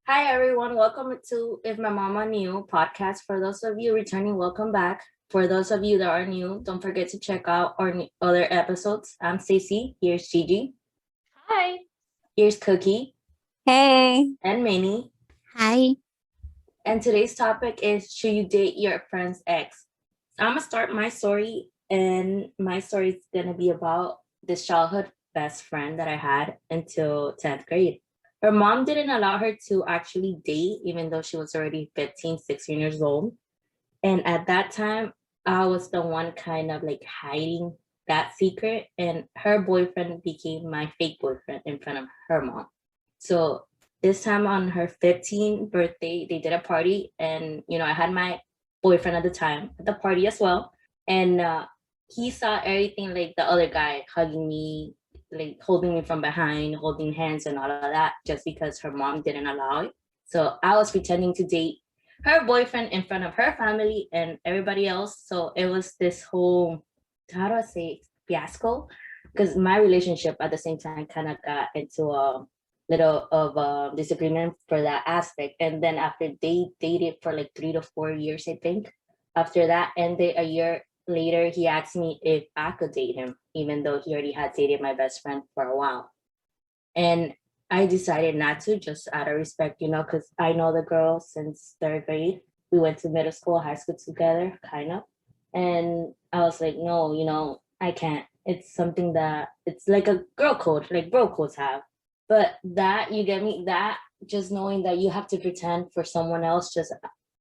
Hi, everyone. Welcome to If My Mama Knew podcast. For those of you returning, welcome back. For those of you that are new, don't forget to check out our other episodes. I'm Stacey. Here's Gigi. Hi. Here's Cookie Hey. and Minnie. Hi. And today's topic is, should you date your friend's ex? I'm going to start my story, and my story is going to be about this childhood best friend that I had until 10th grade. Her mom didn't allow her to actually date, even though she was already 15, 16 years old. And at that time, I was the one kind of like hiding that secret, and her boyfriend became my fake boyfriend in front of her mom. So this time on her 15th birthday, they did a party, and I had my boyfriend at the time at the party as well. And he saw everything, like the other guy hugging me, like holding me from behind, holding hands, and all of that, just because her mom didn't allow it. So I was pretending to date her boyfriend in front of her family and everybody else. So it was this whole, how do I say, fiasco? Because my relationship at the same time kind of got into a little of a disagreement for that aspect. And then after they dated for like 3 to 4 years, I think, after that ended, a year later, he asked me if I could date him, even though he already had dated my best friend for a while. And I decided not to, just out of respect, because I know the girl since third grade. We went to middle school, high school together, kind of. And I was like, no, I can't. It's something that it's like a girl code, like bro codes have. But that, you get me, that just knowing that you have to pretend for someone else just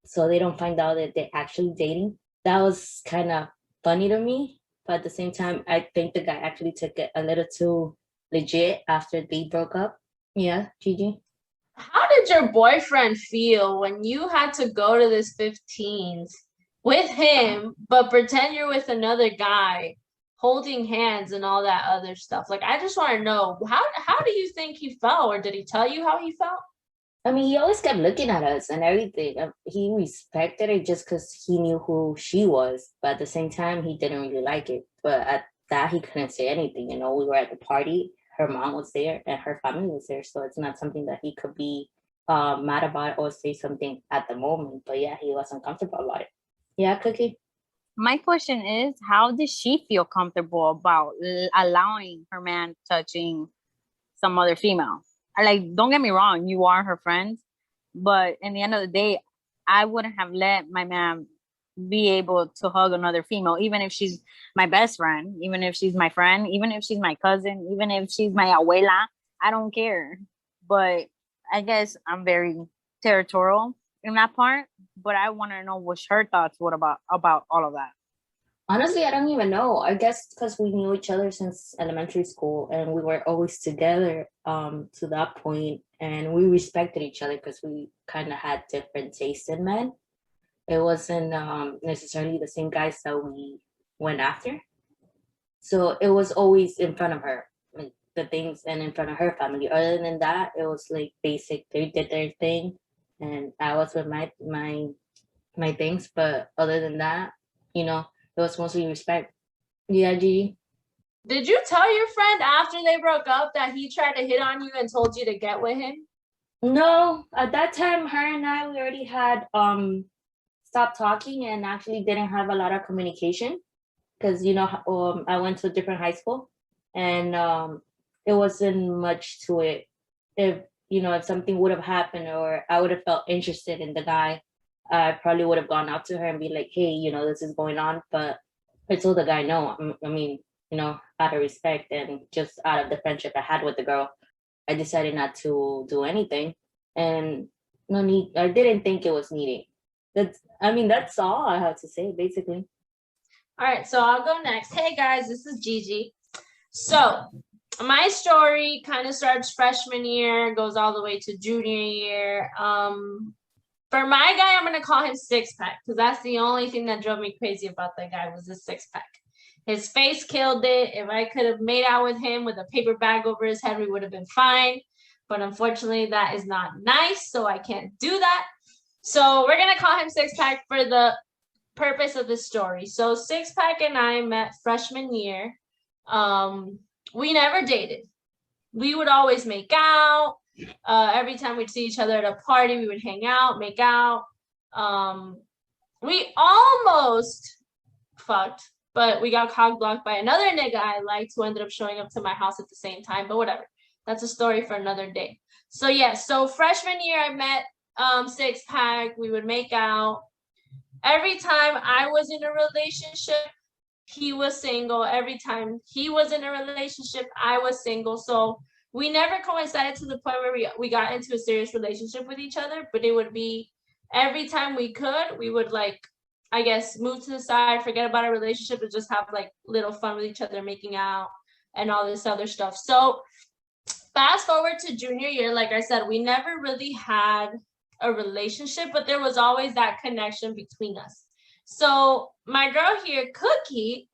so they don't find out that they're actually dating, that was kind of funny to me. But at the same time, I think the guy actually took it a little too legit after they broke up. Yeah, Gigi. How did your boyfriend feel when you had to go to this 15s with him, but pretend you're with another guy, holding hands and all that other stuff? Like, I just want to know how do you think he felt, or did he tell you how he felt? I mean, he always kept looking at us and everything. He respected it just because he knew who she was. But at the same time, he didn't really like it. But at that, he couldn't say anything. We were at the party. Her mom was there and her family was there. So it's not something that he could be mad about or say something at the moment. But yeah, he wasn't comfortable about it. Yeah, Cookie? My question is, how did she feel comfortable about allowing her man touching some other female? Like, don't get me wrong, you are her friend, but in the end of the day, I wouldn't have let my man be able to hug another female, even if she's my best friend, even if she's my friend, even if she's my cousin, even if she's my abuela. I don't care. But I guess I'm very territorial in that part. But I want to know what her thoughts what about all of that. Honestly, I don't even know. I guess because we knew each other since elementary school and we were always together to that point, and we respected each other because we kind of had different tastes in men. It wasn't necessarily the same guys that we went after. So it was always in front of her, like the things, and in front of her family. Other than that, it was like basic. They did their thing, and I was with my things. But other than that, it was mostly respect. Yeah, G. Did you tell your friend after they broke up that he tried to hit on you and told you to get with him? No, at that time, her and I, we already had stopped talking and actually didn't have a lot of communication because I went to a different high school, and it wasn't much to it. If something would have happened or I would have felt interested in the guy, I probably would have gone up to her and be like, hey, this is going on. But I told the guy no. I mean, out of respect and just out of the friendship I had with the girl, I decided not to do anything. And no need, I didn't think it was needed. That's all I have to say, basically. All right, so I'll go next. Hey guys, this is Gigi. So my story kind of starts freshman year, goes all the way to junior year. For my guy, I'm gonna call him Six Pack because that's the only thing that drove me crazy about that guy was the six pack. His face killed it. If I could have made out with him with a paper bag over his head, we would have been fine. But unfortunately, that is not nice, so I can't do that. So we're gonna call him Six Pack for the purpose of the story. So Six Pack and I met freshman year. We never dated. We would always make out. Every time we'd see each other at a party, we would hang out, make out. We almost fucked, but we got cock blocked by another nigga I liked who ended up showing up to my house at the same time. But whatever, that's a story for another day. So yeah, so freshman year I met Six Pack. We would make out. Every time I was in a relationship, he was single. Every time he was in a relationship, I was single. So we never coincided to the point where we got into a serious relationship with each other, but it would be every time we could, we would like, I guess, move to the side, forget about our relationship, and just have like little fun with each other, making out and all this other stuff. So fast forward to junior year, like I said, we never really had a relationship, but there was always that connection between us. So my girl here, Cookie,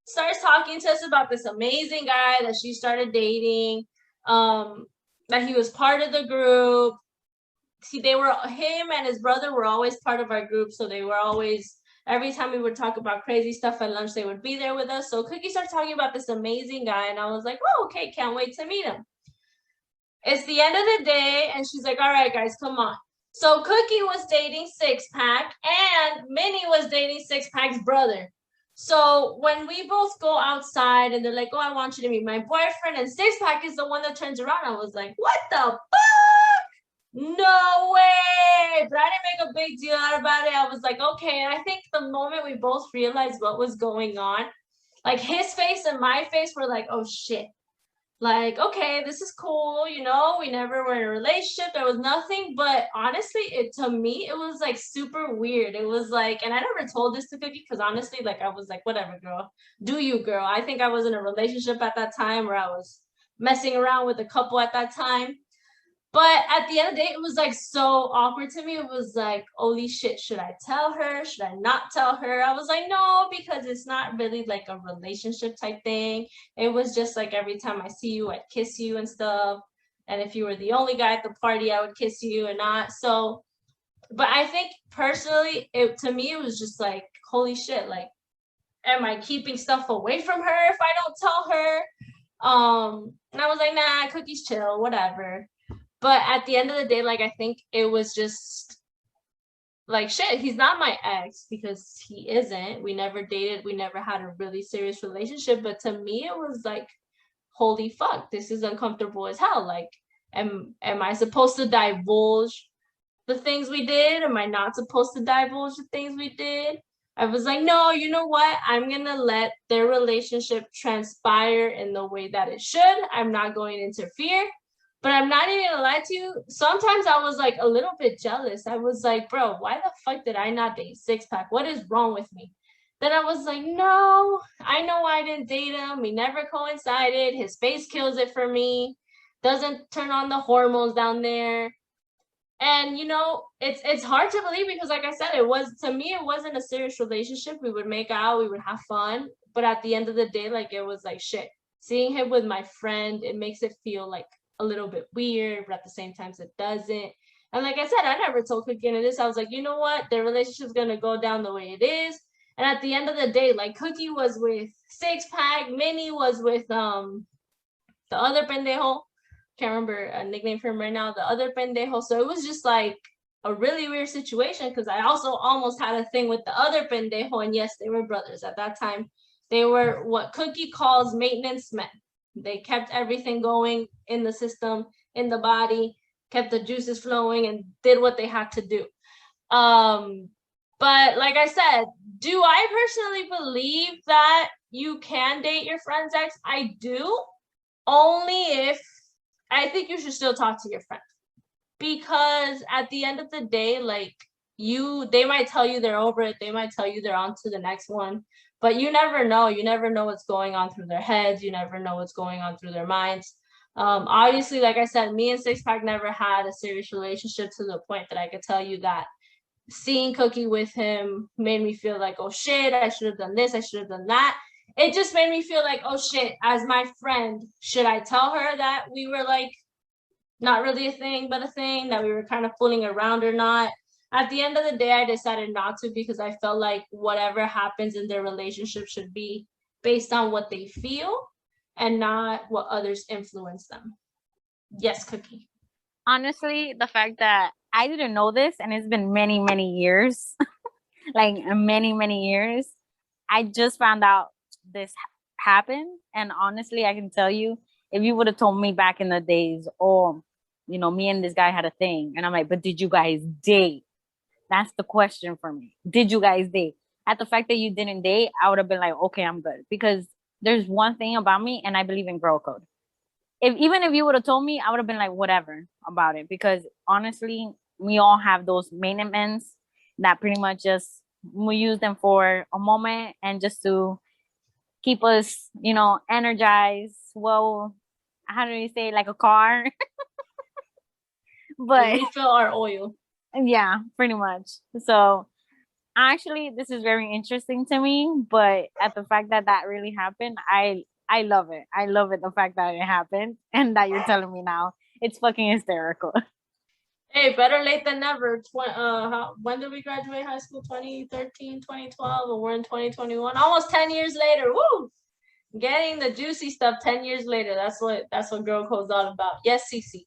starts talking to us about this amazing guy that she started dating, that he was part of the group. See, him and his brother were always part of our group, so they were always, every time we would talk about crazy stuff at lunch, they would be there with us. So Cookie started talking about this amazing guy, and I was like, oh, okay, can't wait to meet him. It's the end of the day, and she's like, all right, guys, come on. So Cookie was dating Six Pack, and Minnie was dating Six Pack's brother. So when we both go outside and they're like, oh, I want you to meet my boyfriend, and Six Pack is the one that turns around, I was like, what the fuck? No way. But I didn't make a big deal out about it. I was like, okay. And I think the moment we both realized what was going on, like his face and my face were like, oh shit. Like, okay, this is cool, you know, we never were in a relationship, there was nothing, but honestly, to me, it was like super weird. It was like, and I never told this to Cookie, because honestly, like, I was like, whatever, girl, do you, girl. I think I was in a relationship at that time, or I was messing around with a couple at that time. But at the end of the day, it was like so awkward to me. It was like, holy shit, should I tell her? Should I not tell her? I was like, no, because it's not really like a relationship type thing. It was just like every time I see you, I'd kiss you and stuff. And if you were the only guy at the party, I would kiss you and not. So, but I think personally, to me, it was just like, holy shit, like, am I keeping stuff away from her if I don't tell her? And I was like, nah, Cookie's chill, whatever. But at the end of the day, like, I think it was just like, shit, he's not my ex, because he isn't. We never dated. We never had a really serious relationship. But to me, it was like, holy fuck, this is uncomfortable as hell. Like, am I supposed to divulge the things we did? Am I not supposed to divulge the things we did? I was like, no, you know what? I'm going to let their relationship transpire in the way that it should. I'm not going to interfere. But I'm not even gonna lie to you. Sometimes I was like a little bit jealous. I was like, bro, why the fuck did I not date Six Pack? What is wrong with me? Then I was like, no, I know I didn't date him. We never coincided. His face kills it for me. Doesn't turn on the hormones down there. And you know, it's hard to believe, because like I said, it wasn't a serious relationship. We would make out, we would have fun. But at the end of the day, like, it was like, shit. Seeing him with my friend, it makes it feel like a little bit weird, but at the same time it doesn't. And like I said, I never told Cookie any of this. I was like, you know what, their relationship's gonna go down the way it is. And at the end of the day, like, Cookie was with Six Pack, Minnie was with the other pendejo. Can't remember a nickname for him right now, the other pendejo. So it was just like a really weird situation, because I also almost had a thing with the other pendejo. And yes, they were brothers at that time. They were what Cookie calls maintenance men. They kept everything going in the system, in the body, kept the juices flowing, and did what they had to do. But like I said, do I personally believe that you can date your friend's ex? I do, only if I think you should still talk to your friend. Because at the end of the day, like, they might tell you they're over it. They might tell you they're on to the next one. But you never know. You never know what's going on through their heads. You never know what's going on through their minds. Obviously, like I said, me and Six Pack never had a serious relationship to the point that I could tell you that seeing Cookie with him made me feel like, oh shit, I should have done this, I should have done that. It just made me feel like, oh shit, as my friend, should I tell her that we were like not really a thing, but a thing, that we were kind of fooling around or not? At the end of the day, I decided not to, because I felt like whatever happens in their relationship should be based on what they feel and not what others influence them. Yes, Cookie. Honestly, the fact that I didn't know this and it's been many, many years, like many, many years, I just found out this happened. And honestly, I can tell you, if you would have told me back in the days, oh, me and this guy had a thing, and I'm like, but did you guys date? That's the question for me. Did you guys date? At the fact that you didn't date, I would have been like, okay, I'm good. Because there's one thing about me, and I believe in girl code. Even if you would have told me, I would have been like, whatever about it. Because honestly, we all have those maintenance that pretty much just we use them for a moment and just to keep us, energized. Well, how do you say, like a car? But Refill our oil. yeah, pretty much. So actually, this is very interesting to me. But at the fact that that really happened, I love it. I love it. The fact that it happened and that you're telling me now, it's fucking hysterical. Hey, better late than never. When did we graduate high school? 2013, 2012, and we're in 2021. Almost 10 years later. Woo! Getting the juicy stuff 10 years later. That's what girl code's all about. Yes, Cece.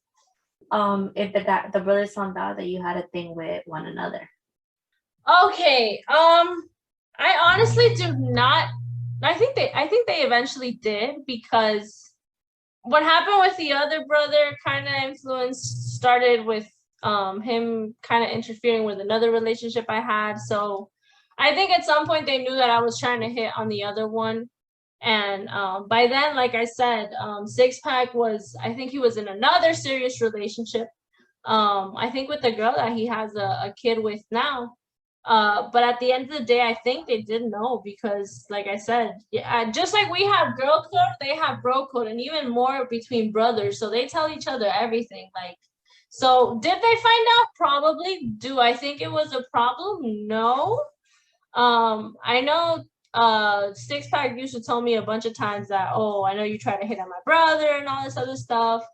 If the brothers found out that you had a thing with one another. Okay. I honestly do not. I think they eventually did, because what happened with the other brother kind of started with him kind of interfering with another relationship I had. So I think at some point they knew that I was trying to hit on the other one. And by then, like I said, Six Pack I think he was in another serious relationship. I think with the girl that he has a kid with now. But at the end of the day, I think they didn't know, because, like I said, yeah, just like we have girl code, they have bro code, and even more between brothers. So they tell each other everything. Like, so did they find out? Probably. Do I think it was a problem? No. I know Six Pack used to tell me a bunch of times that, oh, I know you try to hit on my brother and all this other stuff.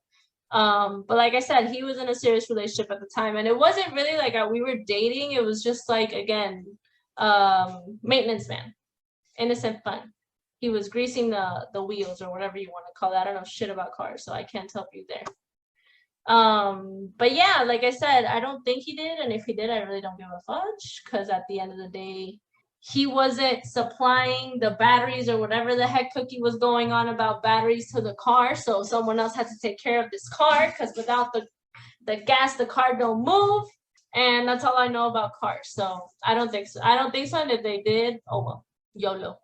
But like I said, he was in a serious relationship at the time, and it wasn't really like we were dating. It was just like, again, maintenance man, innocent fun. He was greasing the wheels, or whatever you want to call that. I don't know shit about cars, so I can't help you there. But yeah, like I said, I don't think he did, and if he did, I really don't give a fudge, because at the end of the day, he wasn't supplying the batteries or whatever the heck Cookie was going on about batteries to the car. So someone else had to take care of this car, because without the gas, the car don't move. And that's all I know about cars. So I don't think so. And if they did, oh well, YOLO.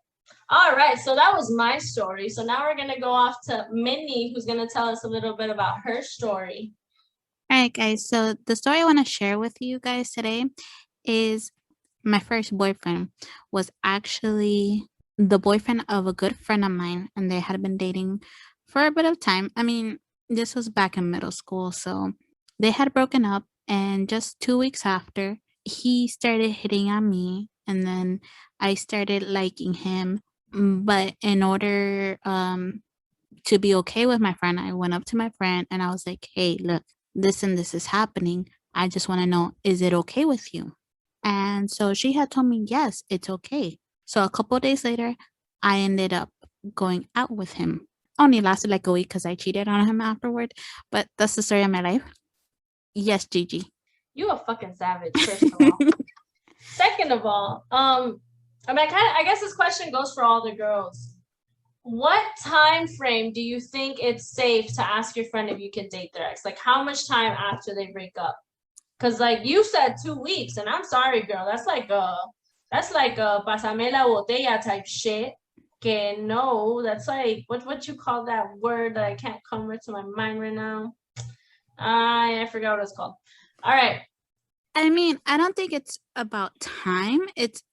All right, so that was my story. So now we're gonna go off to Minnie, who's gonna tell us a little bit about her story. All right, guys. So the story I want to share with you guys today is my first boyfriend was actually the boyfriend of a good friend of mine, and they had been dating for a bit of time. I mean, this was back in middle school, so they had broken up, and just 2 weeks after, he started hitting on me, and then I started liking him. But in order to be okay with my friend, I went up to my friend and I was like, hey, look, this and this is happening. I just want to know, is it okay with you? And so she had told me, yes, it's okay. So a couple of days later, I ended up going out with him. Only lasted like a week because I cheated on him afterward. But that's the story of my life. Yes, Gigi. You a fucking savage, first of all. Second of all, I guess this question goes for all the girls. What time frame do you think it's safe to ask your friend if you can date their ex? Like, how much time after they break up? Because, like, you said 2 weeks, and I'm sorry, girl. That's like a pasame la botella type shit. Que no, that's like, what you call that word that I can't come right to my mind right now? I forgot what it's called. All right. I mean, I don't think it's about time.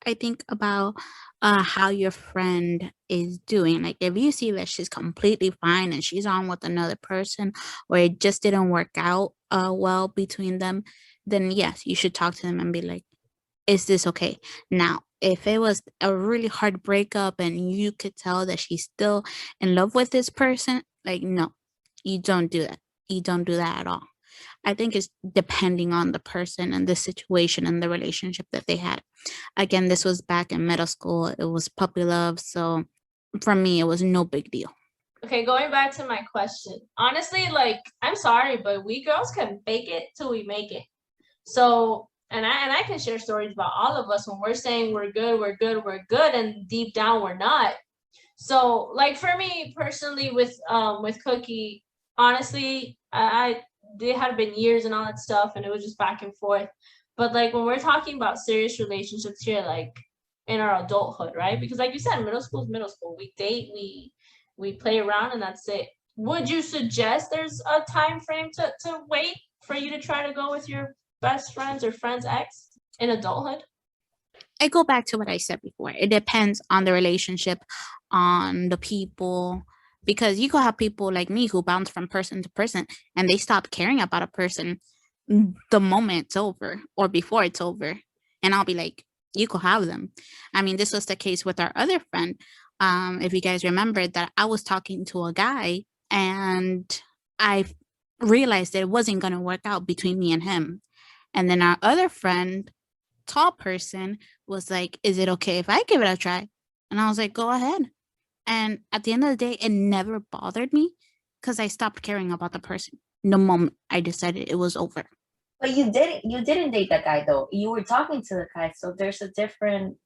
I think about how your friend is doing. Like, if you see that she's completely fine and she's on with another person, or it just didn't work out well between them, then yes, you should talk to them and be like, is this okay? Now, if it was a really hard breakup and you could tell that she's still in love with this person, like, no, you don't do that. You don't do that at all. I think it's depending on the person and the situation and the relationship that they had. Again, this was back in middle school. It was puppy love. So for me, it was no big deal. Okay, going back to my question. Honestly, like, I'm sorry, but we girls can fake it till we make it. So, and I can share stories about all of us when we're saying we're good, and deep down we're not. So, like for me personally, with Cookie, honestly, I they had been years and all that stuff, and it was just back and forth. But like when we're talking about serious relationships here, like in our adulthood, right? Because like you said, middle school is middle school. We date, we play around, and that's it. Would you suggest there's a time frame to wait for you to try to go with your best friends or friends ex in adulthood? I go back to what I said before. It depends on the relationship, on the people, because you could have people like me who bounce from person to person and they stop caring about a person the moment it's over or before it's over. And I'll be like, you could have them. I mean, this was the case with our other friend. If you guys remember that I was talking to a guy and I realized that it wasn't going to work out between me and him. And then our other friend, tall person, was like, is it okay if I give it a try? And I was like, go ahead. And at the end of the day, it never bothered me because I stopped caring about the person the moment I decided it was over. But you didn't date that guy though. You were talking to the guy, so there's a different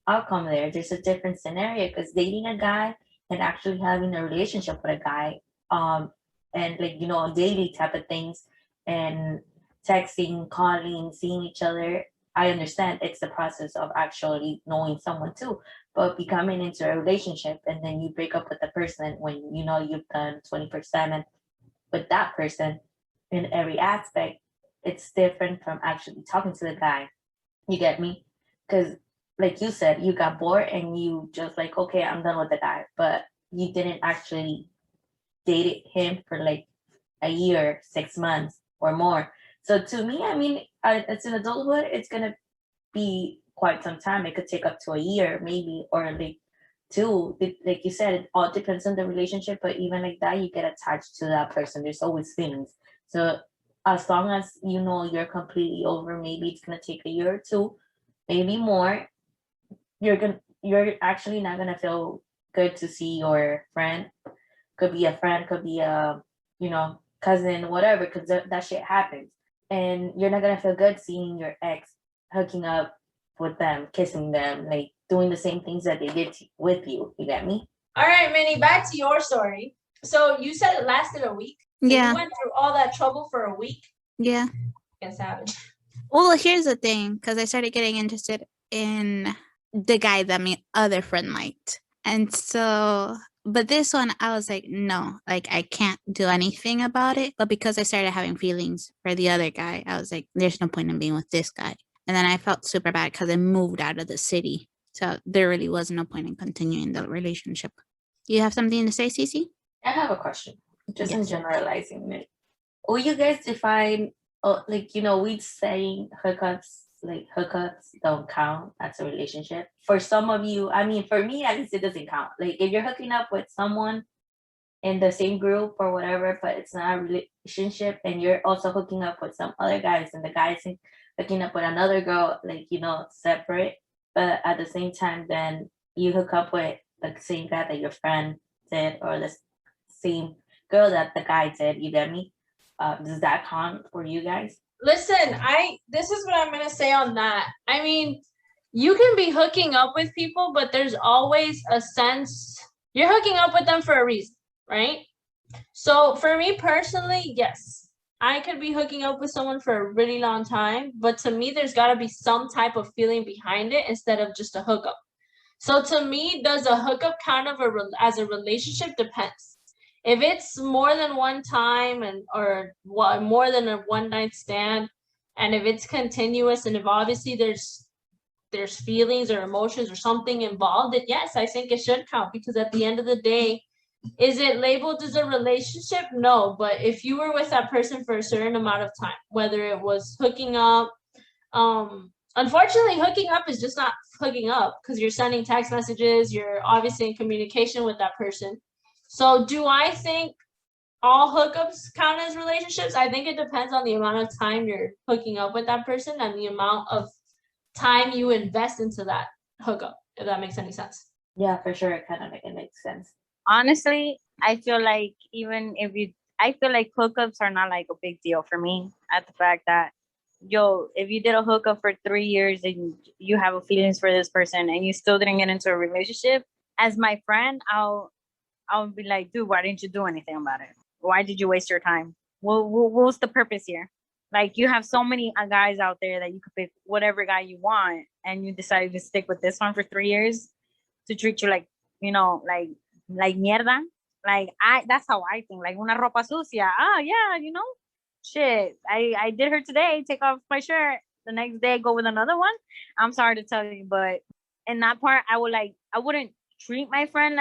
outcome there. There's a different scenario because dating a guy and actually having a relationship with a guy, and like daily type of things, and texting, calling, seeing each other. I understand it's the process of actually knowing someone too, but becoming into a relationship and then you break up with the person when you've done 24/7 with that person in every aspect, it's different from actually talking to the guy. You get me? Because, like you said, you got bored and you just like, okay, I'm done with the guy, but you didn't actually date him for like a year, 6 months or more. So to me, I mean, it's in adulthood, it's gonna be quite some time. It could take up to a year, maybe, or like two. Like you said, it all depends on the relationship. But even like that, you get attached to that person. There's always feelings. So as long as you're completely over, maybe it's gonna take a year or two, maybe more. You're actually not gonna feel good to see your friend. Could be a friend, could be a cousin, whatever, because that shit happens. And you're not gonna feel good seeing your ex hooking up with them, kissing them, like doing the same things that they did with you. You get me? All right, Minnie, back to your story. So you said it lasted a week. So Yeah. you went through all that trouble for a week? Yeah. Fucking savage. Well, here's the thing, because I started getting interested in the guy that my other friend liked. And so, but this one, I was like, no, like I can't do anything about it. But because I started having feelings for the other guy, I was like, there's no point in being with this guy. And then I felt super bad because I moved out of the city. So there really was no point in continuing the relationship. You have something to say, Cece? I have a question, just in Yes. generalizing it. Will you guys define, we'd say hookups don't count as a relationship? For some of you, I mean, for me, at least it doesn't count. Like if you're hooking up with someone in the same group or whatever, but it's not a relationship, and you're also hooking up with some other guys, and the guys hooking up with another girl, like separate, but at the same time, then you hook up with the same guy that your friend did, or the same girl that the guy did. You get me? Does that count for you guys? Listen, this is what I'm gonna say on that. I mean, you can be hooking up with people, but there's always a sense you're hooking up with them for a reason, right? So for me personally, yes, I could be hooking up with someone for a really long time, but to me, there's got to be some type of feeling behind it instead of just a hookup. So to me, does a hookup kind of as a relationship? Depends. If it's more than one time or more than a one night stand, and if it's continuous, and if obviously there's feelings or emotions or something involved, then yes, I think it should count, because at the end of the day, is it labeled as a relationship? No, but if you were with that person for a certain amount of time, whether it was hooking up, unfortunately, hooking up is just not hooking up, because you're sending text messages, you're obviously in communication with that person. So do I think all hookups count as relationships? I think it depends on the amount of time you're hooking up with that person and the amount of time you invest into that hookup, if that makes any sense. Yeah, for sure. It kind of makes sense. Honestly, I feel like I feel like hookups are not like a big deal for me. At the fact that, yo, if you did a hookup for 3 years and you have a feelings for this person and you still didn't get into a relationship, as my friend, I'll be like, dude, why didn't you do anything about it? Why did you waste your time? What was the purpose here? Like, you have so many guys out there that you could pick whatever guy you want, and you decided to stick with this one for 3 years to treat you like, like mierda. Like, that's how I think. Like, una ropa sucia. Ah, yeah, shit. I did her today. Take off my shirt. The next day, go with another one. I'm sorry to tell you, but in that part, I wouldn't treat my friend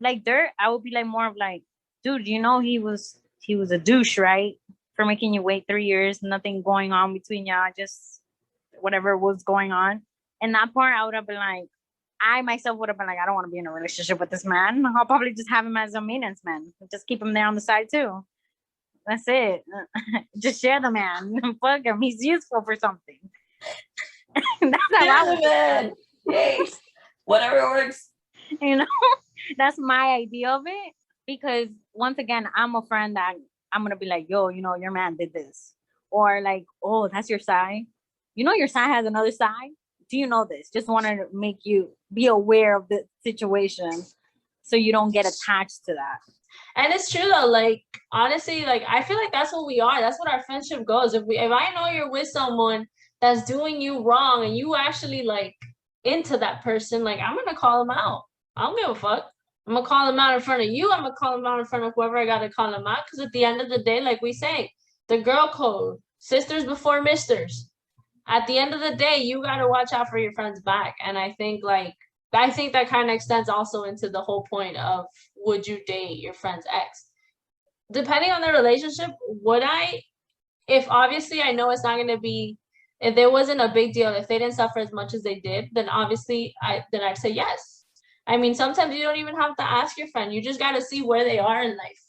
like dirt. I would be like more of like, dude, he was a douche, right? For making you wait 3 years, nothing going on between y'all, just whatever was going on. In that part, I would have been like, I myself would have been like, I don't want to be in a relationship with this man. I'll probably just have him as a maintenance man. Just keep him there on the side too. That's it. Just share the man. Fuck him. He's useful for something. That's how I would. Man. Yay. Whatever works. You know, that's my idea of it. Because once again, I'm a friend that I'm gonna be like, yo, your man did this. Or like, oh, that's your side. Your side has another side. Do you know this? Just wanted to make you be aware of the situation so you don't get attached to that. And it's true though, like honestly, like I feel like that's what we are. That's what our friendship goes. If I know you're with someone that's doing you wrong and you actually like into that person, like I'm gonna call them out. I don't give a fuck. I'm gonna call them out in front of you. I'm gonna call them out in front of whoever I gotta call them out. Because at the end of the day, like we say, the girl code, sisters before misters. At the end of the day, you gotta watch out for your friend's back. And I think that kind of extends also into the whole point of would you date your friend's ex? Depending on the relationship, would I? If obviously I know it's not gonna be, if there wasn't a big deal, if they didn't suffer as much as they did, then obviously I'd say yes. I mean, sometimes you don't even have to ask your friend. You just got to see where they are in life.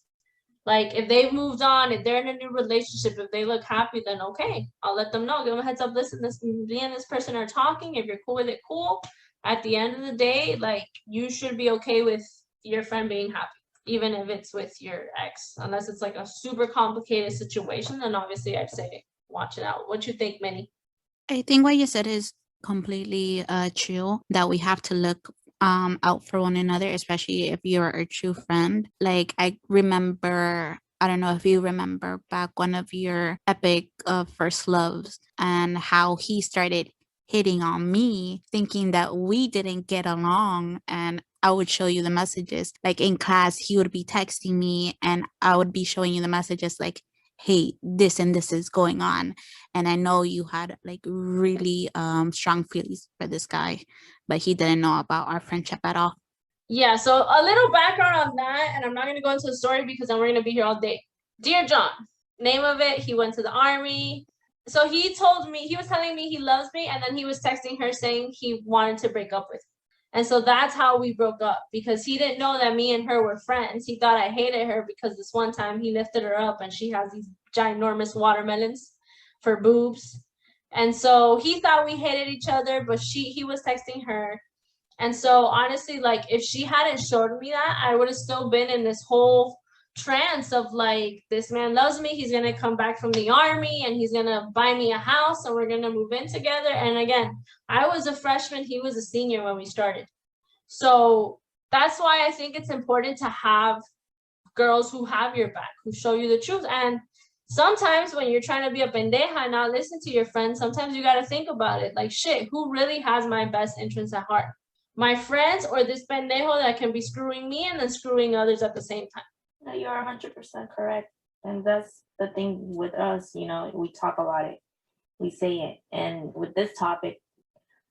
Like if they've moved on, if they're in a new relationship, if they look happy, then okay, I'll let them know. Give them a heads up. Listen, me and this person are talking. If you're cool with it, cool. At the end of the day, like you should be okay with your friend being happy, even if it's with your ex, unless it's like a super complicated situation. Then obviously I'd say watch it out. What you think, Minnie? I think what you said is completely true, that we have to look out for one another, especially if you're a true friend. Like I remember, I don't know if you remember back one of your epic first loves and how he started hitting on me, thinking that we didn't get along. And I would show you the messages. Like in class, he would be texting me and I would be showing you the messages like, hey, this and this is going on. And I know you had like really strong feelings for this guy, but he didn't know about our friendship at all. Yeah, so a little background on that, and I'm not going to go into the story because then we're going to be here all day. Dear John, name of it, he went to the army. So he told me, he was telling me he loves me, and then he was texting her saying he wanted to break up with me. And so that's how we broke up, because he didn't know that me and her were friends. He thought I hated her because this one time he lifted her up and she has these ginormous watermelons for boobs. And so he thought we hated each other, but he was texting her. And so honestly, like if she hadn't showed me that, I would have still been in this whole trance of like, this man loves me, he's gonna come back from the army and he's gonna buy me a house and we're gonna move in together. And again, I was a freshman, he was a senior when we started. So that's why I think it's important to have girls who have your back, who show you the truth. And sometimes when you're trying to be a pendeja and not listen to your friends, sometimes you got to think about it. Like, shit, who really has my best interests at heart? My friends or this pendejo that can be screwing me and then screwing others at the same time? No, you are 100% correct. And that's the thing with us, we talk about it, we say it. And with this topic,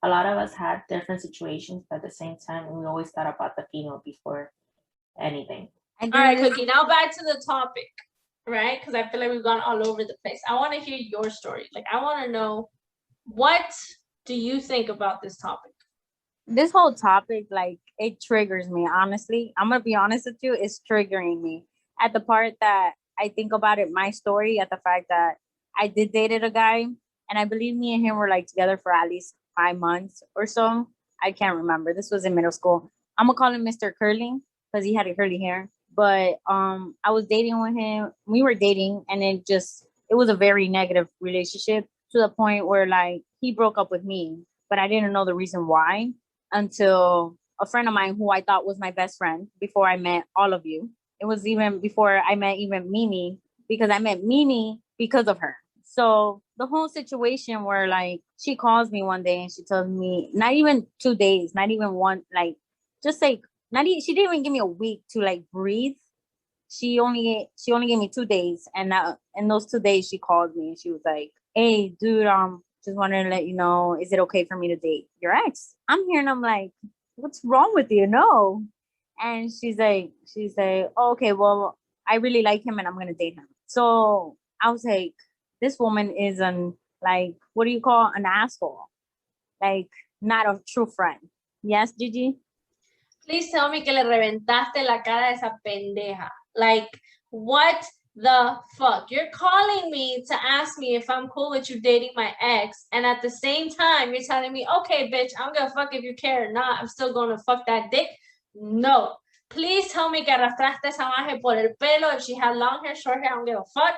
a lot of us had different situations, but at the same time, we always thought about the female before anything. All right, Cookie, now back to the topic, right? Because I feel like we've gone all over the place. I want to hear your story. Like, I want to know, what do you think about this topic? This whole topic, like, it triggers me, honestly. I'm going to be honest with you, it's triggering me. At the part that I think about it, my story, at the fact that I did dated a guy, and I believe me and him were, like, together for at least 5 months or so. I can't remember. This was in middle school. I'm going to call him Mr. Curly, because he had a curly hair. But I was dating with him. We were dating, and it was a very negative relationship to the point where like he broke up with me, but I didn't know the reason why until a friend of mine who I thought was my best friend before I met all of you. It was even before I met even Mimi, because I met Mimi because of her. So the whole situation where like she calls me one day and she tells me not even 2 days, not even one, like just like not even, she didn't even give me a week to like breathe. She only gave me 2 days, and in those 2 days she called me and she was like, "Hey, dude, just wanted to let you know, is it okay for me to date your ex?" I'm here and I'm like, "What's wrong with you?" No. And she's like, oh, okay, well, I really like him and I'm gonna date him. So I was like, this woman is an like, what do you call an asshole? Like, not a true friend. Yes, Gigi? Please tell me que le reventaste la cara a esa pendeja. Like, what the fuck? You're calling me to ask me if I'm cool with you dating my ex, and at the same time, you're telling me, okay, bitch, I'm gonna fuck if you care or not. I'm still gonna fuck that dick. No. Please tell me que arrastraste esa maje por el pelo. If she had long hair, short hair, I don't give a fuck.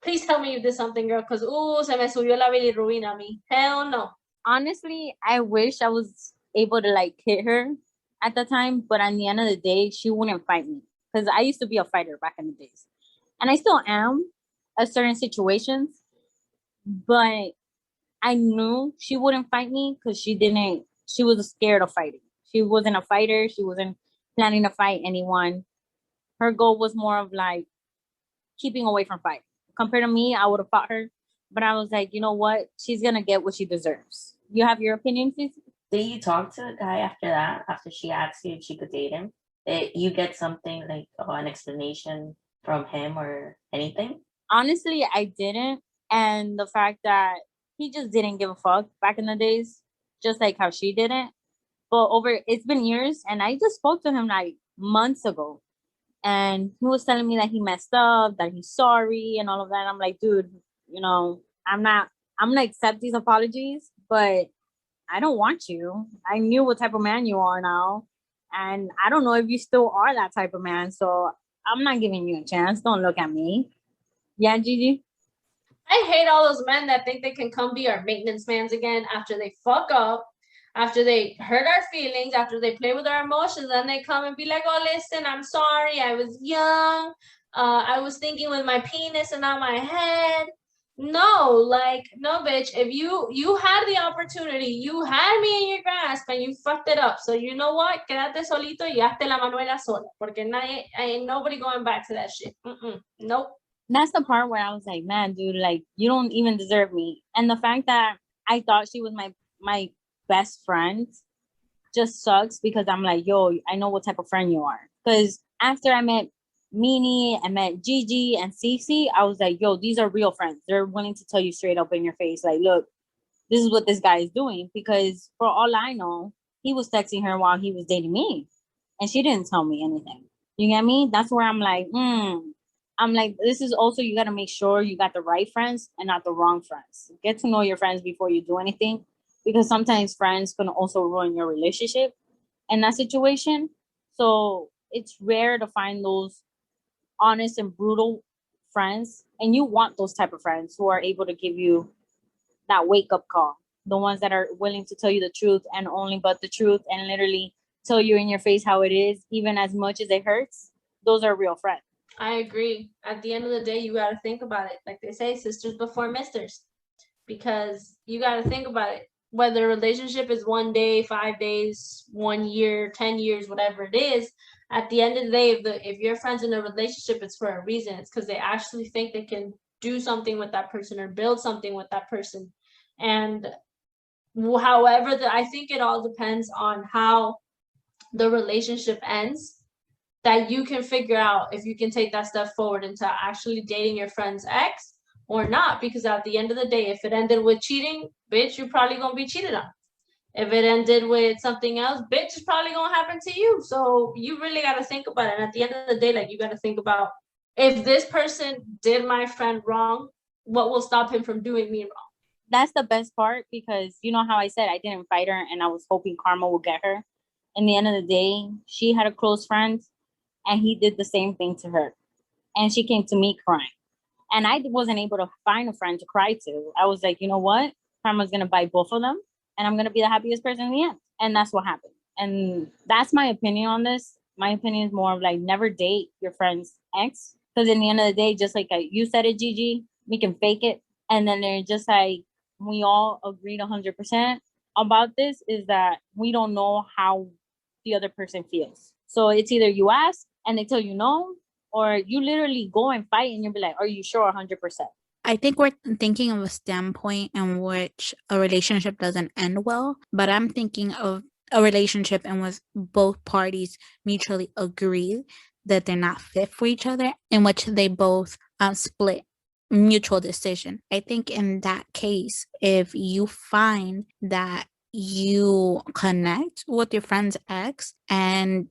Please tell me you did something, girl, because, se me subió la bilirrubina a mí. Hell no. Honestly, I wish I was able to like hit her at the time, but at the end of the day, she wouldn't fight me because I used to be a fighter back in the days, and I still am at certain situations. But I knew she wouldn't fight me because she didn't. She was scared of fighting. She wasn't a fighter. She wasn't planning to fight anyone. Her goal was more of like keeping away from fighting. Compared to me, I would have fought her, but I was like, you know what? She's gonna get what she deserves. You have your opinion, please? Did you talk to the guy after that? After she asked you if she could date him? Did you get something like an explanation from him or anything? Honestly, I didn't. And the fact that he just didn't give a fuck back in the days, just like how she didn't. But it's been years, and I just spoke to him like months ago. And he was telling me that he messed up, that he's sorry, and all of that. I'm like, dude, I'm gonna accept these apologies, but I don't want you. I knew what type of man you are now. And I don't know if you still are that type of man. So I'm not giving you a chance. Don't look at me. Yeah, Gigi? I hate all those men that think they can come be our maintenance mans again after they fuck up, after they hurt our feelings, after they play with our emotions, then they come and be like, oh, listen, I'm sorry, I was young. I was thinking with my penis and not my head. No, like, no, bitch. If you had the opportunity, you had me in your grasp and you fucked it up. So you know what? Quédate solito y hazte la Manuela sola. Porque ain't nobody going back to that shit. Nope. That's the part where I was like, man, dude, like, you don't even deserve me. And the fact that I thought she was my best friend just sucks because I'm like, yo, I know what type of friend you are. Because after I met Meanie, I met Gigi and Cece, I was like, yo, these are real friends. They're willing to tell you straight up in your face, like, look, this is what this guy is doing. Because for all I know, he was texting her while he was dating me. And she didn't tell me anything. You get me? That's where I'm like, I'm like, this is also, you got to make sure you got the right friends and not the wrong friends. Get to know your friends before you do anything, because sometimes friends can also ruin your relationship in that situation. So it's rare to find those honest and brutal friends. And you want those type of friends who are able to give you that wake up call. The ones that are willing to tell you the truth and only but the truth and literally tell you in your face how it is, even as much as it hurts. Those are real friends. I agree. At the end of the day, you got to think about it. Like they say, sisters before misters. Because you got to think about it. Whether a relationship is 1 day, 5 days, 1 year, 10 years, whatever it is, at the end of the day, if your friend's in a relationship, it's for a reason. It's because they actually think they can do something with that person or build something with that person. And however, I think it all depends on how the relationship ends, that you can figure out if you can take that step forward into actually dating your friend's ex or not. Because at the end of the day, if it ended with cheating, bitch, you're probably gonna be cheated on. If it ended with something else, bitch, it's probably gonna happen to you. So you really gotta think about it. And at the end of the day, like, you gotta think about, if this person did my friend wrong, what will stop him from doing me wrong? That's the best part, because you know how I said I didn't fight her and I was hoping karma would get her. In the end of the day, she had a close friend and he did the same thing to her. And she came to me crying. And I wasn't able to find a friend to cry to. I was like, you know what? Karma's going to bite both of them, and I'm going to be the happiest person in the end. And that's what happened. And that's my opinion on this. My opinion is more of like, never date your friend's ex. Because in the end of the day, just like you said it, Gigi, we can fake it. And then they're just like, we all agreed 100% about this, is that we don't know how the other person feels. So it's either you ask and they tell you no, or you literally go and fight and you'll be like, are you sure 100%? I think we're thinking of a standpoint in which a relationship doesn't end well, but I'm thinking of a relationship in which both parties mutually agree that they're not fit for each other, in which they both split mutual decision. I think in that case, if you find that you connect with your friend's ex and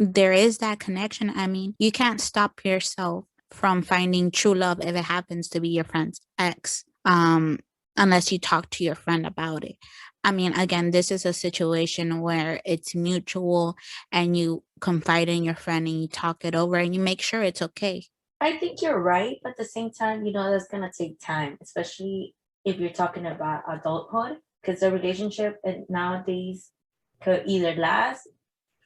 there is that connection, I mean, you can't stop yourself from finding true love if it happens to be your friend's ex, unless you talk to your friend about it. I mean, again, this is a situation where it's mutual and you confide in your friend and you talk it over and you make sure it's okay. I think you're right, but at the same time, that's gonna take time, especially if you're talking about adulthood, because a relationship nowadays could either last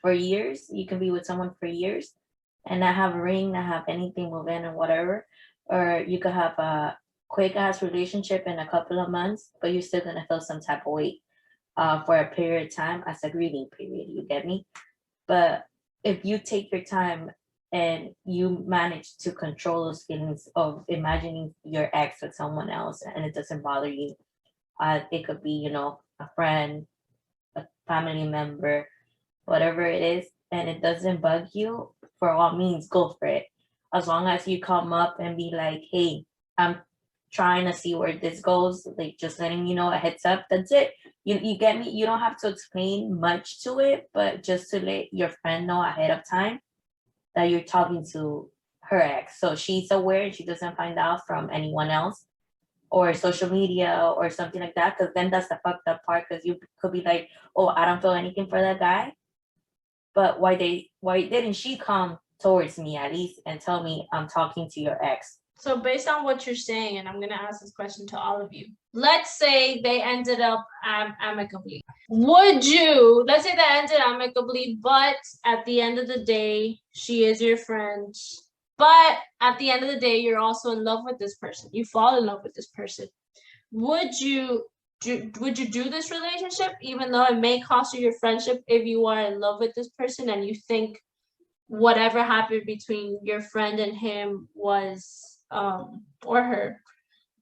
for years. You can be with someone for years and not have a ring, not have anything move in or whatever, or you could have a quick ass relationship in a couple of months, but you're still gonna feel some type of weight for a period of time as a grieving period. You get me? But if you take your time and you manage to control those feelings of imagining your ex with someone else and it doesn't bother you, it could be, a friend, a family member, whatever it is, and it doesn't bug you, for all means, go for it. As long as you come up and be like, hey, I'm trying to see where this goes, like just letting you know a heads up, that's it. You get me? You don't have to explain much to it, but just to let your friend know ahead of time that you're talking to her ex, so she's aware and she doesn't find out from anyone else or social media or something like that, because then that's the fucked up part, because you could be like, oh, I don't feel anything for that guy, but why didn't she come towards me at least and tell me I'm talking to your ex? So based on what you're saying, and I'm going to ask this question to all of you. Let's say they ended up amicably. Let's say they ended amicably, but at the end of the day, she is your friend. But at the end of the day, you're also in love with this person. You fall in love with this person. Would you do this relationship, even though it may cost you your friendship, if you are in love with this person and you think whatever happened between your friend and him was or her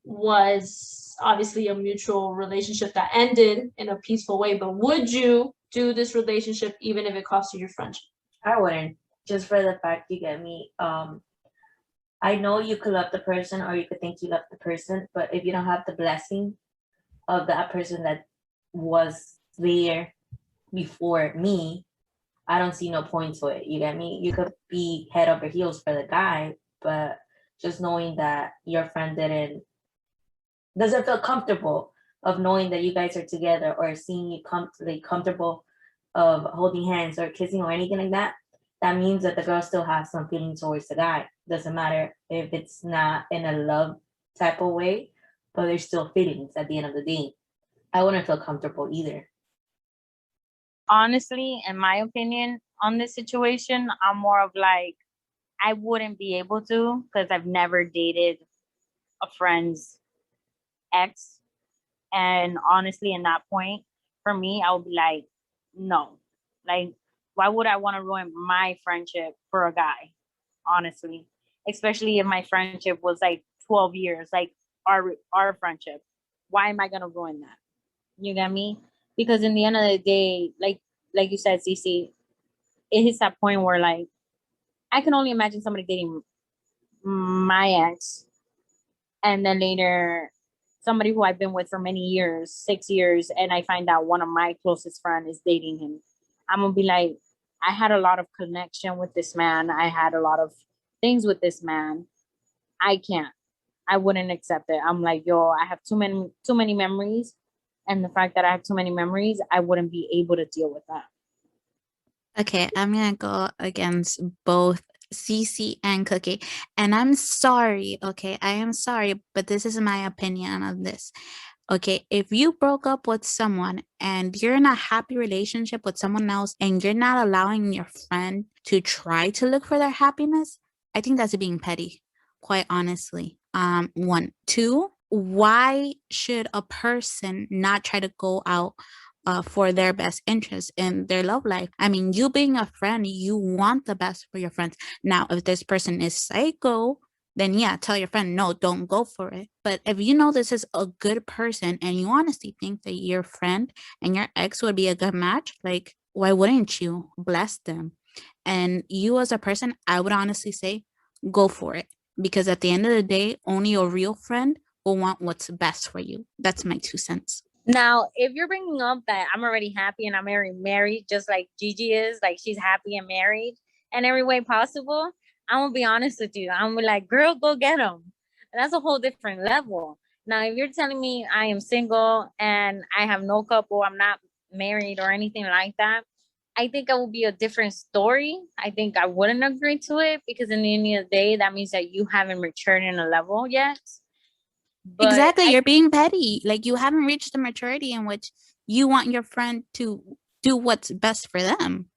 was obviously a mutual relationship that ended in a peaceful way, but would you do this relationship even if it cost you your friendship? I wouldn't, just for the fact, you get me. I know you could love the person or you could think you love the person, but if you don't have the blessing of that person that was there before me, I don't see no point to it. You get me? You could be head over heels for the guy, but just knowing that your friend doesn't feel comfortable of knowing that you guys are together, or seeing you comfortable of holding hands or kissing or anything like that, that means that the girl still has some feelings towards the guy. Doesn't matter if it's not in a love type of way, but there's still feelings at the end of the day. I wouldn't feel comfortable either. Honestly, in my opinion on this situation, I'm more of like, I wouldn't be able to, because I've never dated a friend's ex. And honestly, in that point, for me, I would be like, no. Like, why would I want to ruin my friendship for a guy? Honestly, especially if my friendship was like 12 years, like our friendship. Why am I gonna ruin that? You get me? Because in the end of the day, like you said, Cece, it hits that point where like I can only imagine somebody dating my ex, and then later somebody who I've been with for many years, 6 years, and I find out one of my closest friends is dating him. I'm gonna be like, I had a lot of connection with this man. I had a lot of things with this man. I wouldn't accept it. I'm like, yo, I have too many memories. And the fact that I have too many memories, I wouldn't be able to deal with that. Okay, I'm gonna go against both Cece and Cookie. And I'm sorry, okay? I am sorry, but this is my opinion on this. Okay, if you broke up with someone and you're in a happy relationship with someone else and you're not allowing your friend to try to look for their happiness, I think that's being petty, quite honestly. One. Two, why should a person not try to go out for their best interest in their love life? I mean, you being a friend, you want the best for your friends. Now, if this person is psycho, then yeah, tell your friend, no, don't go for it. But if you know this is a good person and you honestly think that your friend and your ex would be a good match, like, why wouldn't you bless them? And you as a person, I would honestly say, go for it. Because at the end of the day, only a real friend will want what's best for you. That's my 2 cents. Now, if you're bringing up that I'm already happy and I'm already married, just like Gigi is, like she's happy and married in every way possible, I'm gonna be honest with you. I'm gonna be like, girl, go get him. That's a whole different level. Now, if you're telling me I am single and I have no couple, I'm not married or anything like that, I think it will be a different story. I think I wouldn't agree to it because in the end of the day, that means that you haven't matured in a level yet. But Exactly, you're being petty. Like, you haven't reached the maturity in which you want your friend to do what's best for them.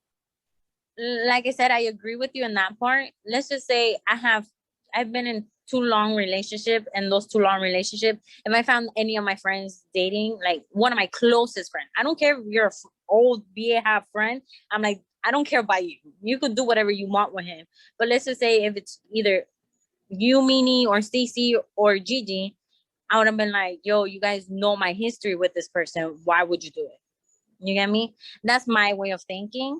like I said, I agree with you in that part. Let's just say I've been in 2 long relationship, and those 2 long relationship, if I found any of my friends dating, like one of my closest friends, I don't care if you're old BA friend, I'm like, I don't care about you. You could do whatever you want with him. But let's just say if it's either you, Mini, or Stacy or Gigi, I would have been like, yo, you guys know my history with this person. Why would you do it? You get me? That's my way of thinking.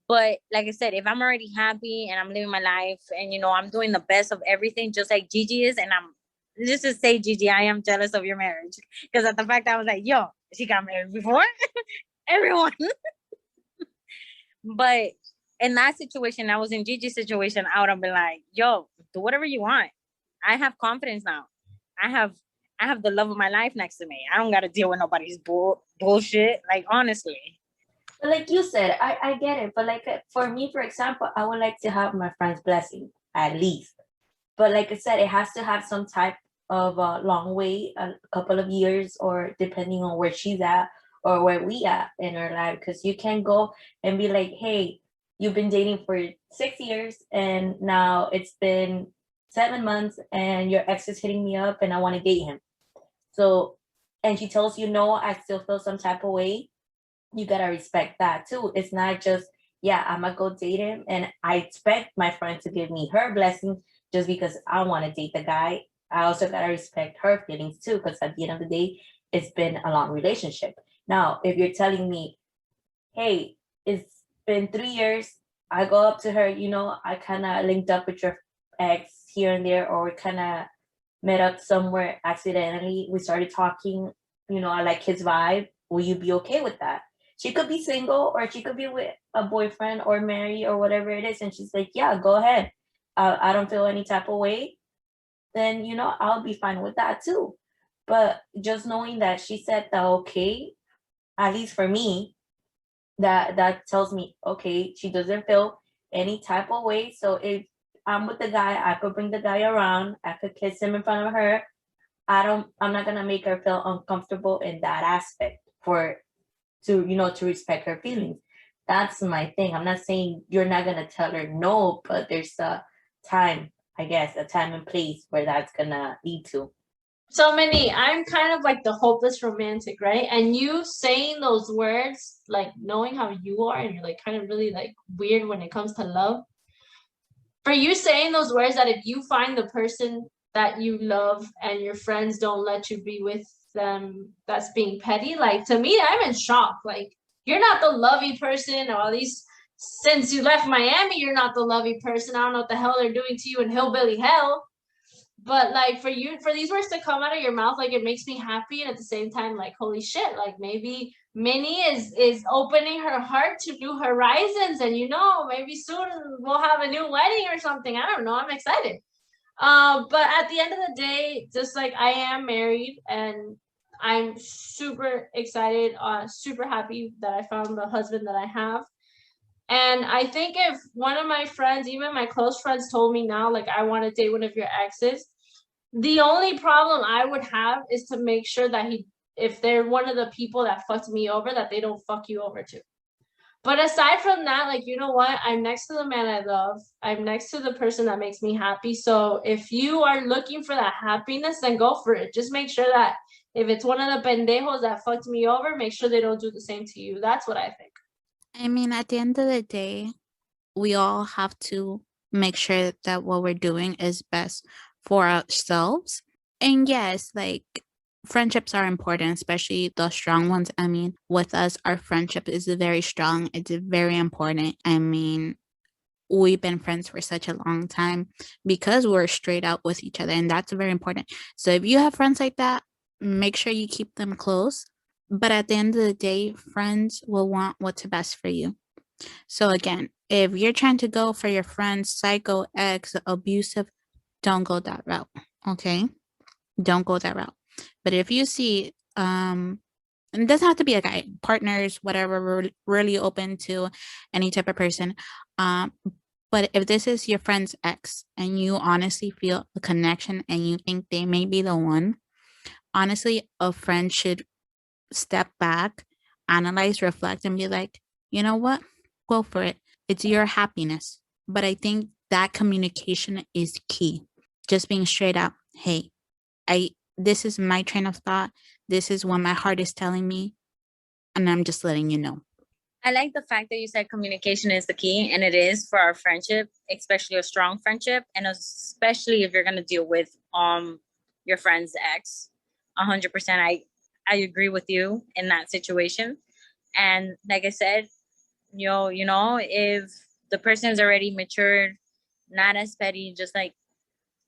But like I said, if I'm already happy and I'm living my life and, I'm doing the best of everything, just like Gigi is, and just to say, Gigi, I am jealous of your marriage. Because at the fact I was like, yo, she got married before everyone. But in that situation, I was in Gigi's situation, I would have been like, yo, do whatever you want. I have confidence now. I have the love of my life next to me. I don't got to deal with nobody's bullshit. Like, honestly. But like you said, I get it. But like for me, for example, I would like to have my friend's blessing at least. But like I said, it has to have some type of long way, a couple of years, or depending on where she's at or where we at in her life. Because you can't go and be like, hey, you've been dating for 6 years and now it's been 7 months and your ex is hitting me up and I want to date him. So, and she tells you no, I still feel some type of way. You gotta respect that too. It's not just, yeah, I'm gonna go date him and I expect my friend to give me her blessing just because I want to date the guy. I also gotta respect her feelings too, because at the end of the day, it's been a long relationship. Now, if you're telling me, hey, it's been 3 years, I go up to her, I kind of linked up with your ex here and there, or we kind of met up somewhere accidentally. We started talking, I like his vibe. Will you be okay with that? She could be single or she could be with a boyfriend or married or whatever it is. And she's like, yeah, go ahead. I don't feel any type of way. Then, I'll be fine with that too. But just knowing that she said that, okay, at least for me, that tells me, okay, she doesn't feel any type of way. So if I'm with the guy, I could bring the guy around, I could kiss him in front of her. I'm not gonna make her feel uncomfortable in that aspect to respect her feelings. That's my thing. I'm not saying you're not gonna tell her no, but there's a time, I guess, a time and place where that's gonna lead to. So Minnie, I'm kind of like the hopeless romantic, right? And you saying those words, like knowing how you are, and you're like kind of really like weird when it comes to love. For you saying those words, that if you find the person that you love and your friends don't let you be with them, that's being petty. Like, to me, I'm in shock. Like, you're not the lovey person, or at least since you left Miami, you're not the lovey person. I don't know what the hell they're doing to you in hillbilly hell. But like, for these words to come out of your mouth, like, it makes me happy, and at the same time, like, holy shit, like, maybe Minnie is opening her heart to new horizons, and maybe soon we'll have a new wedding or something. I don't know. I'm excited. But at the end of the day, just like, I am married, and I'm super excited, super happy that I found the husband that I have. And I think if one of my friends, even my close friends, told me now, like, I want to date one of your exes, the only problem I would have is to make sure that if they're one of the people that fucked me over, that they don't fuck you over too. But aside from that, like, you know what? I'm next to the man I love. I'm next to the person that makes me happy. So if you are looking for that happiness, then go for it. Just make sure that if it's one of the pendejos that fucked me over, make sure they don't do the same to you. That's what I think. I mean, at the end of the day, we all have to make sure that what we're doing is best for ourselves. And yes, like friendships are important, especially the strong ones. I mean, with us, our friendship is very strong. It's very important. I mean, we've been friends for such a long time because we're straight out with each other, and that's very important. So if you have friends like that, make sure you keep them close. But at the end of the day, friends will want what's best for you. So again, if you're trying to go for your friend's psycho ex abusive, don't go that route. Okay? Don't go that route. But if you see and it doesn't have to be a guy, partners, whatever, we're really open to any type of person. But if this is your friend's ex and you honestly feel a connection and you think they may be the one, honestly, a friend should step back, analyze, reflect, and be like, you know what? Go for it. It's your happiness. But I think that communication is key. Just being straight up, hey, this is my train of thought. This is what my heart is telling me. And I'm just letting you know. I like the fact that you said communication is the key, and it is for our friendship, especially a strong friendship, and especially if you're gonna deal with your friend's ex. 100%, I agree with you in that situation. And like I said, if the person's already matured, not as petty, just like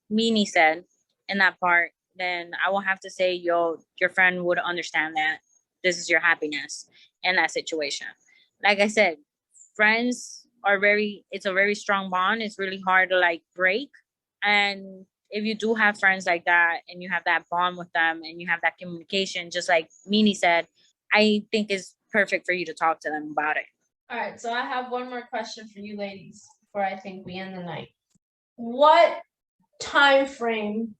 Mini said in that part, then I will have to say, your friend would understand that this is your happiness in that situation. Like I said, friends it's a very strong bond. It's really hard to like break. And if you do have friends like that and you have that bond with them and you have that communication, just like Mini said, I think it's perfect for you to talk to them about it. All right, so I have one more question for you ladies before I think we end the night. What time frame,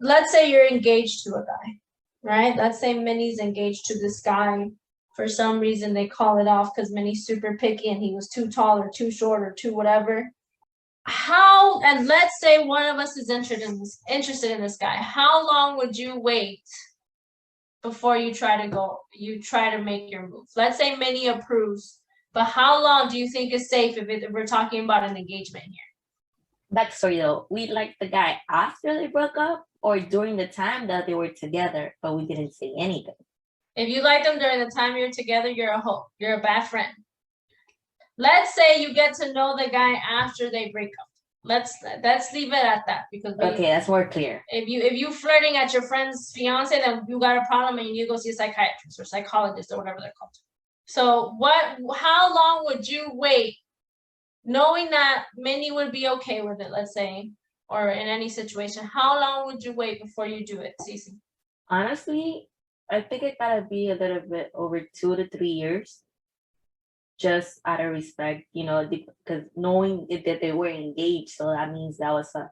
let's say you're engaged to a guy, right? Let's say Minnie's engaged to this guy. For some reason, they call it off because Minnie's super picky and he was too tall or too short or too whatever. And let's say one of us is interested in this guy. How long would you wait before you try to make your move? Let's say Minnie approves, but how long do you think is safe if we're talking about an engagement here? Backstory though, we liked the guy after they broke up or during the time that they were together, but we didn't say anything. If you like them during the time you're together, you're a hoe. You're a bad friend. Let's say you get to know the guy after they break up. Let's leave it at that because okay, that's more clear. If you flirting at your friend's fiance, then you got a problem and you need to go see a psychiatrist or psychologist or whatever they're called. So how long would you wait, knowing that Minnie would be okay with it, let's say, or in any situation? How long would you wait before you do it, Cece? Honestly, I think it gotta be a little bit over 2 to 3 years, just out of respect, because knowing that they were engaged, so that means that was a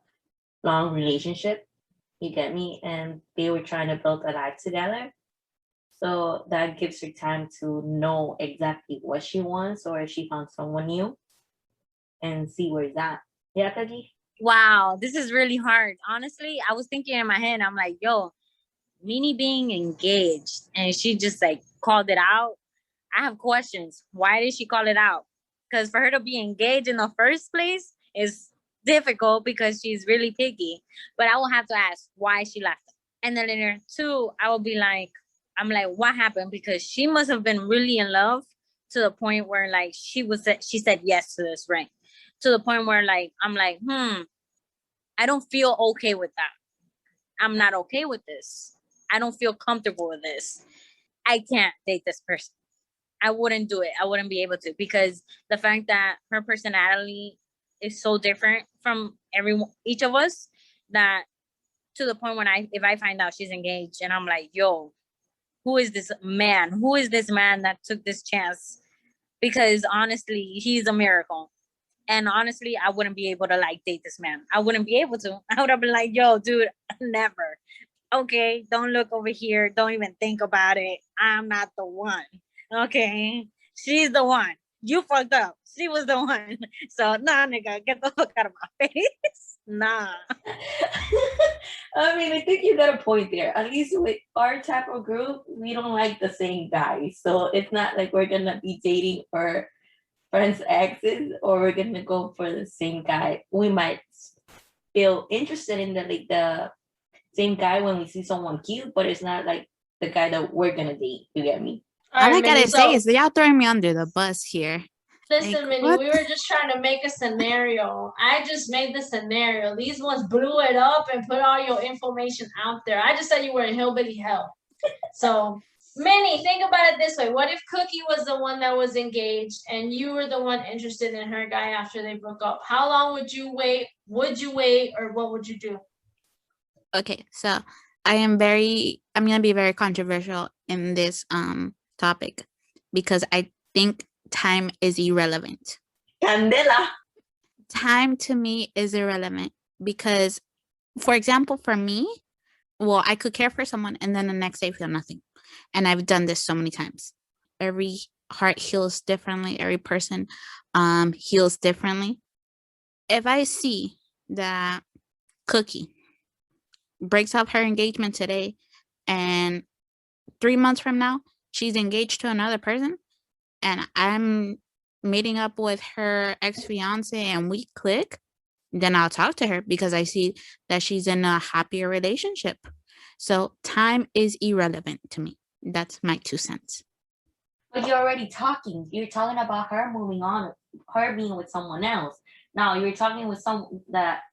long relationship. You get me? And they were trying to build a life together. So that gives her time to know exactly what she wants or if she found someone new and see where it's at. Yeah, Kaji? Wow, this is really hard. Honestly, I was thinking in my head, I'm like, yo, Mini being engaged and she just like called it out. I have questions. Why did she call it out? Because for her to be engaged in the first place is difficult because she's really picky. But I will have to ask why she left. And then later two, I'm like, what happened? Because she must have been really in love to the point where like she said yes to this ring. To the point where like I'm like, I don't feel okay with that. I'm not okay with this. I don't feel comfortable with this. I can't date this person. I wouldn't do it. I wouldn't be able to, because the fact that her personality is so different from each of us, that to the point when if I find out she's engaged and I'm like, yo, who is this man? Who is this man that took this chance because honestly, he's a miracle. And honestly, I wouldn't be able to like date this man. I wouldn't be able to. I would have been like, yo, dude, never. Okay, don't look over here. Don't even think about it. I'm not the one. Okay, she's the one. You fucked up. She was the one. So nah, nigga, get the fuck out of my face. Nah. I mean, I think you got a point there. At least with our type of group, we don't like the same guy. So it's not like we're gonna be dating for friends' exes or we're gonna go for the same guy. We might feel interested in the same guy when we see someone cute, but it's not like the guy that we're gonna date. You get me? All All right, I gotta Minnie, say so is y'all throwing me under the bus here. listen, like, Minnie, what? we were just trying to make a scenario. I just made the scenario. These ones blew it up and put all your information out there. I just said you were in hillbilly hell. So, Minnie, think about it this way. What if Cookie was the one that was engaged and you were the one interested in her guy after they broke up? How long would you wait? Would you wait, or what would you do? Okay, so I'm gonna be very controversial in this topic because I think time is irrelevant. Candela. Time to me is irrelevant because, for example, for me, well, I could care for someone and then the next day feel nothing. And I've done this so many times. Every heart heals differently, every person heals differently. If I see that Cookie breaks up her engagement today and 3 months from now she's engaged to another person and I'm meeting up with her ex-fiance and we click, then I'll talk to her because I see that she's in a happier relationship. So time is irrelevant to me. That's my 2 cents. But you're already talking. You're talking about her moving on, her being with someone else. Now you're talking with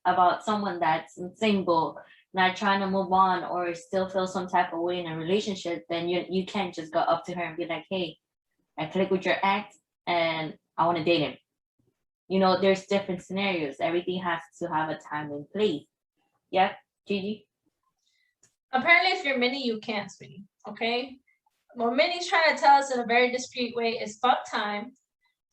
about someone that's single, not trying to move on or still feel some type of way in a relationship. Then you can't just go up to her and be like, "Hey, I click with your ex and I want to date him." You know, there's different scenarios. Everything has to have a time and place. Yep, Gigi. Apparently, if you're Minnie, you can't speak. Okay. What Minnie's trying to tell us in a very discreet way is fuck time,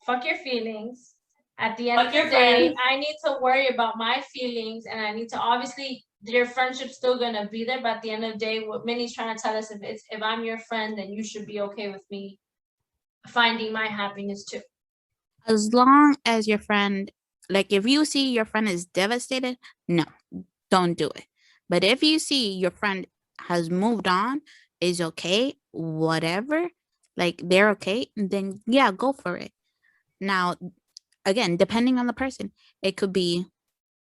fuck your feelings. At the end Fuck of the your day, friends. I need to worry about my feelings, and I need to obviously your friendship's still gonna be there. But at the end of the day, what Minnie's trying to tell us, if I'm your friend, then you should be okay with me finding my happiness too. As long as your friend, like if you see your friend is devastated, no, don't do it. But if you see your friend has moved on, is okay, whatever, like they're okay, then yeah, go for it. Now, again, depending on the person, it could be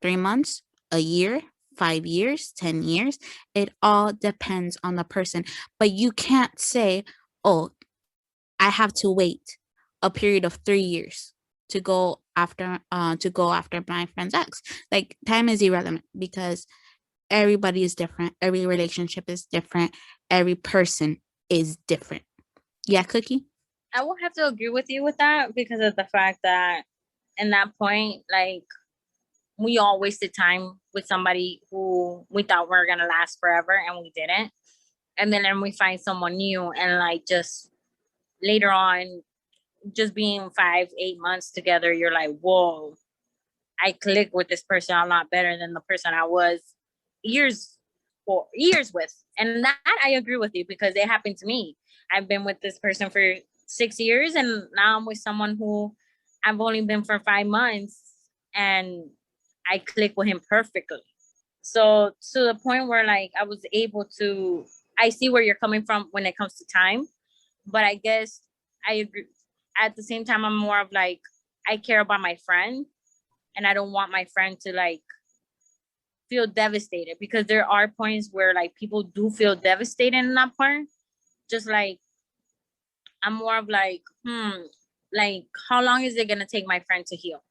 3 months, a year, 5 years, 10 years. It all depends on the person. But you can't say, oh, I have to wait a period of 3 years to go after my friend's ex. Like time is irrelevant because everybody is different. Every relationship is different. Every person is different. Yeah, Cookie? I will have to agree with you with that because of the fact that in that point, like we all wasted time with somebody who we thought were gonna last forever and we didn't. And then we find someone new and like just later on, just being 5-8 months together, you're like, whoa, I click with this person a lot better than the person I was years with. And that I agree with you because it happened to me. I've been with this person for 6 years and now I'm with someone who I've only been for 5 months and I click with him perfectly. So to the point where like I was able to, I see where you're coming from when it comes to time, but I guess I agree. At the same time, I'm more of like, I care about my friend and I don't want my friend to like feel devastated because there are points where like people do feel devastated in that part. Just like, I'm more of like, like how long is it going to take my friend to heal?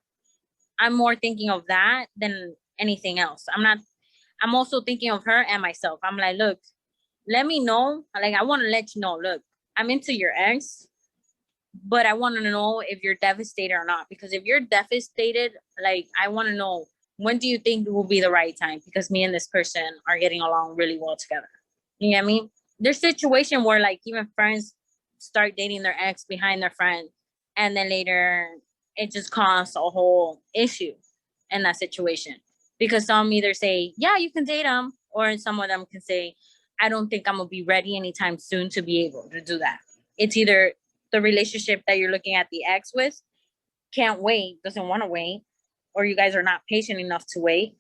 I'm more thinking of that than anything else. I'm also thinking of her and myself. I'm like, look, let me know. Like, I want to let you know, look, I'm into your ex, but I want to know if you're devastated or not. Because if you're devastated, like, I want to know, when do you think will be the right time? Because me and this person are getting along really well together. You know what I mean? There's situation where like even friends start dating their ex behind their friend and then later it just caused a whole issue in that situation. Because some either say, yeah, you can date them, or some of them can say, I don't think I'm gonna be ready anytime soon to be able to do that. It's either the relationship that you're looking at the ex with can't wait, doesn't want to wait, or you guys are not patient enough to wait,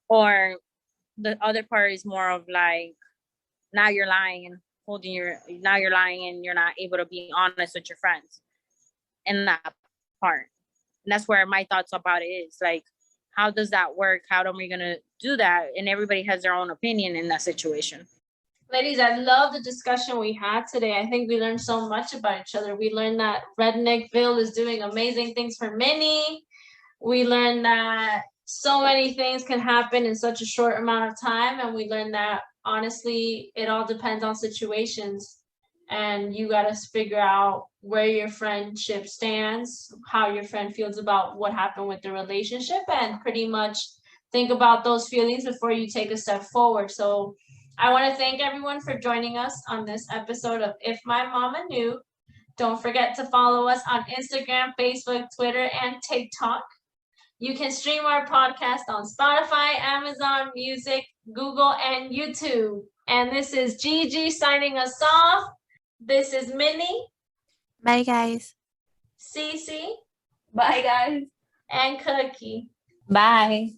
or the other part is more of like, now you're lying and now you're lying and you're not able to be honest with your friends in that part. And that's where my thoughts about it is like, how does that work? How are we gonna do that? And everybody has their own opinion in that situation. Ladies, I love the discussion we had today. I think we learned so much about each other. We learned that Redneckville is doing amazing things for Minnie. We learned that so many things can happen in such a short amount of time. And we learned that honestly, it all depends on situations. And you got to figure out where your friendship stands, how your friend feels about what happened with the relationship, and pretty much think about those feelings before you take a step forward. So I want to thank everyone for joining us on this episode of If My Mama Knew. Don't forget to follow us on Instagram, Facebook, Twitter, and TikTok. You can stream our podcast on Spotify, Amazon Music, Google, and YouTube. And this is Gigi signing us off. This is Minnie. Bye, guys. Cece. Bye, guys. And Cookie. Bye.